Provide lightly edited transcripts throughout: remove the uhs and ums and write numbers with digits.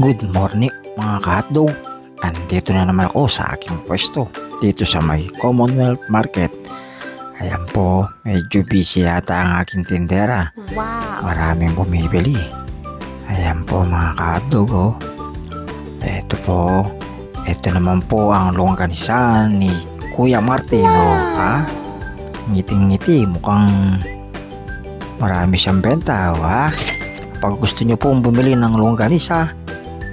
Good morning mga ka-hotdog. Andito na naman ako sa aking pwesto dito sa may Commonwealth Market. Ayan po, medyo busy yata ang aking tindera. Wow! Maraming bumibili. Ayan po mga ka-hotdog oh. Ito po, ito naman po ang longganisan ni Kuya Martin oh, ha? Ngiting-ngiti, mukhang marami siyang benta oh, ha? Pag gusto nyo pong bumili ng longganisa,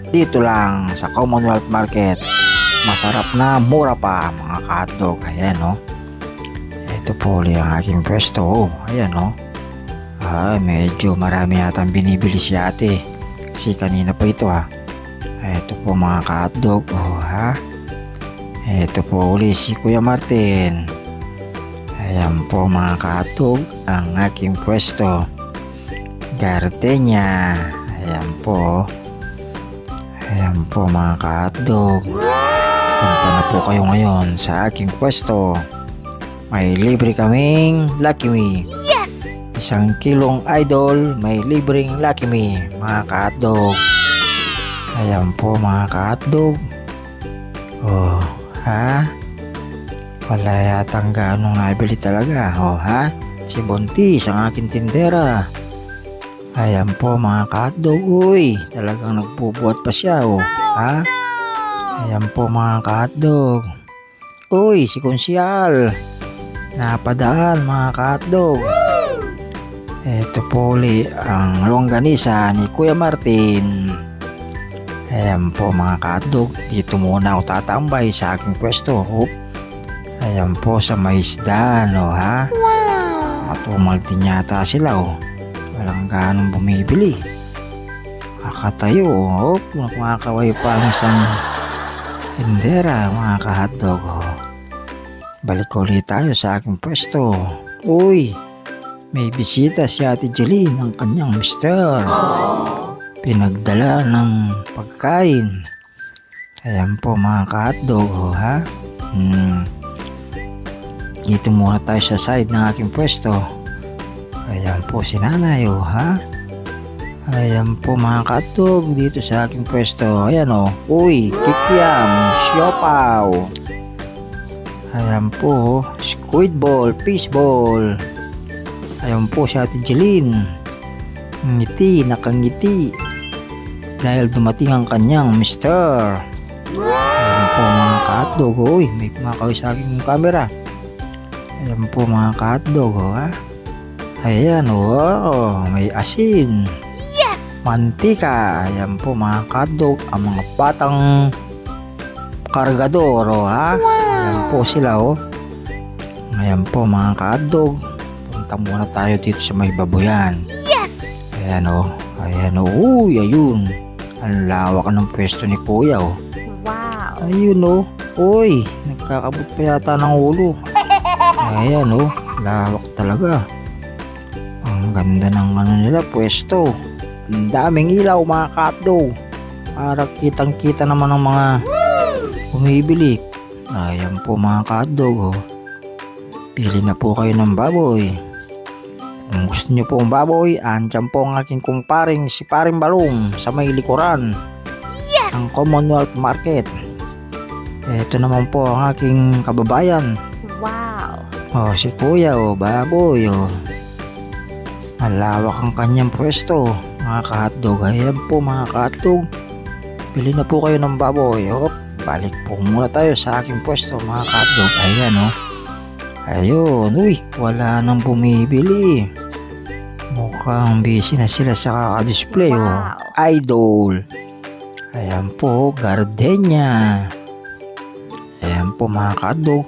dito lang sa Commonwealth Market. Masarap na, mura pa mga ka-hotdog. Ayan o. Ito po ulit ang aking pwesto. Oh, ayan o. Medyo marami yatang binibili si ate. Kasi kanina pa ito ha. Ito po mga ka-hotdog. Oh, ha? Ito po ulit si Kuya Martin. Ayan po mga ka-hotdog ang aking pwesto. Gardenia. Ayan po. Ayan po mga ka-hotdog. Punta na po kayo ngayon sa aking pwesto. May libre kaming Lucky Me. Yes! 1 kilong idol, may libreng Lucky Me mga ka-hotdog. Ayan po mga ka-hotdog. Oh, ha? Wala yatang ganong nabili talaga. Oh, ha? Si Buntis ang aking tindera. Ayan po mga ka-hotdog. Uy, talagang nagbubuhat pa siya oh. Ha? Ayan po mga ka-hotdog. Uy, si Konsyal. Napadaan mga ka-hotdog. Ito po uli ang longganisa ni Kuya Martin. Ayan po mga ka-hotdog. Dito muna ako tatambay sa aking pwesto. Ayan po sa may isdaan oh, ha? Matumal din yata sila oh. Walang ganong bumibili. Kakatayo oh. Kumakaway pa ang isang tindera mga ka-hotdog oh. Balik ulit tayo sa aking pwesto. Uy, may bisita si Ate Jeline ng kanyang mister. Pinagdala ng pagkain. Ayan po mga ka-hotdog oh, ha? Dito muna tayo sa side ng aking pwesto. Ayan po si nanay oh, ha? Ayan po mga ka-hotdog dito sa aking pwesto. Ayan oh. Uy, kikiam, siopaw. Ayan po, squid ball, fish ball. Ayan po si Ate Jeline. Ngiti, nakangiti. Dahil dumating ang kanyang mister. Ayan po mga ka-hotdog. Uy, may kumakaway sa aking camera. Ayan po mga ka-hotdog oh, ha? Ayan oh, may asin. Yes! Mantika. Ayan po mga ka-hotdog. Ang mga batang kargador oh, ha? Ayan po sila oh. Ayan po mga ka-hotdog. Punta muna tayo dito sa may baboyan. Yes! Ayan oh. Ayan oh. Uy, ayun. Ang lawak ng pwesto ni Kuya oh. Wow! Ayun oh. Uy, nagkakabot pa yata ng ulo. Ayan oh. Lawak talaga. Ang ganda ng ano nila pwesto. Ang daming ilaw mga ka-hotdog. Para kitang kita naman ng mga bumibili. Ayan po mga ka-hotdog oh. Pili na po kayo ng baboy. Kung gusto nyo po ang baboy, andyan po ang aking kumparing si Paring Balong sa may likuran. Yes! Ang Commonwealth Market. Ito naman po ang aking kababayan. Wow! Oh, si Kuya oh, baboy oh. Malawak ang kanyang pwesto mga ka-hotdog. Ayan po mga ka-hotdog. Pili na po kayo ng baboy oh. Balik po muna tayo sa aking pwesto mga ka-hotdog. Ayan oh. Ayun, uy, wala nang bumibili. Mukhang busy na sila sa kaka-display oh. Wow. Idol. Ayan po, Gardenia. Ayan po mga ka-hotdog.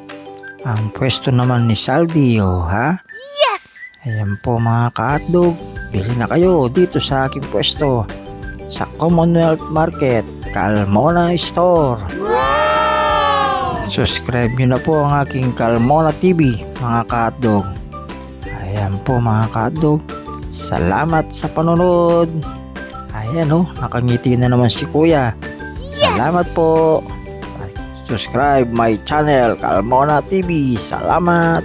Ang pwesto naman ni Saldi oh, ha? Yes! Ayan po mga ka-hotdog. Bili na kayo dito sa aking pwesto sa Commonwealth Market, Calmona Store. Subscribe nyo na po ang aking Calmona TV mga ka-hotdog. Ayan po mga ka-hotdog. Salamat sa panonood. Ayan oh, nakangiti na naman si Kuya. Salamat po. Subscribe my channel Calmona TV. Salamat.